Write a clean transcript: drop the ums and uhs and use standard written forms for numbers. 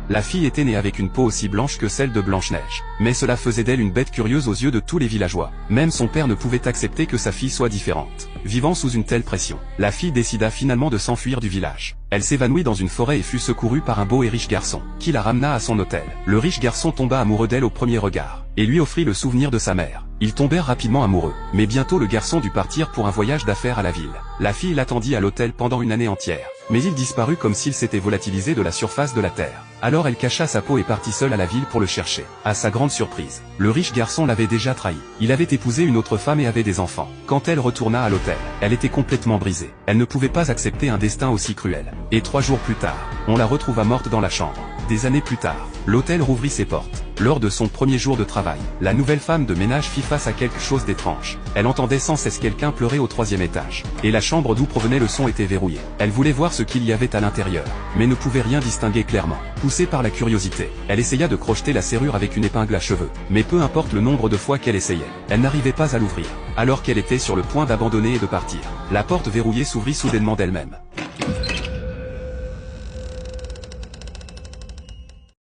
La fille était née avec une peau aussi blanche que celle de Blanche-Neige. Mais cela faisait d'elle une bête curieuse aux yeux de tous les villageois. Même son père ne pouvait accepter que sa fille soit différente. Vivant sous une telle pression, la fille décida finalement de s'enfuir du village. Elle s'évanouit dans une forêt et fut secourue par un beau et riche garçon, qui la ramena à son hôtel. Le riche garçon tomba amoureux d'elle au premier regard, et lui offrit le souvenir de sa mère. Ils tombèrent rapidement amoureux, mais bientôt le garçon dut partir pour un voyage d'affaires à la ville. La fille l'attendit à l'hôtel pendant une année entière, mais il disparut comme s'il s'était volatilisé de la surface de la terre. Alors elle cacha sa peau et partit seule à la ville pour le chercher. À sa grande surprise, le riche garçon l'avait déjà trahi. Il avait épousé une autre femme et avait des enfants. Quand elle retourna à l'hôtel, elle était complètement brisée. Elle ne pouvait pas accepter un destin aussi cruel. Et 3 jours plus tard, on la retrouva morte dans la chambre. Des années plus tard, l'hôtel rouvrit ses portes. Lors de son premier jour de travail, la nouvelle femme de ménage fit face à quelque chose d'étrange. Elle entendait sans cesse quelqu'un pleurer au 3e étage. Et la chambre d'où provenait le son était verrouillée. Elle voulait voir ce qu'il y avait à l'intérieur, mais ne pouvait rien distinguer clairement. Poussée par la curiosité, elle essaya de crocheter la serrure avec une épingle à cheveux. Mais peu importe le nombre de fois qu'elle essayait, elle n'arrivait pas à l'ouvrir. Alors qu'elle était sur le point d'abandonner et de partir, la porte verrouillée s'ouvrit soudainement d'elle-même.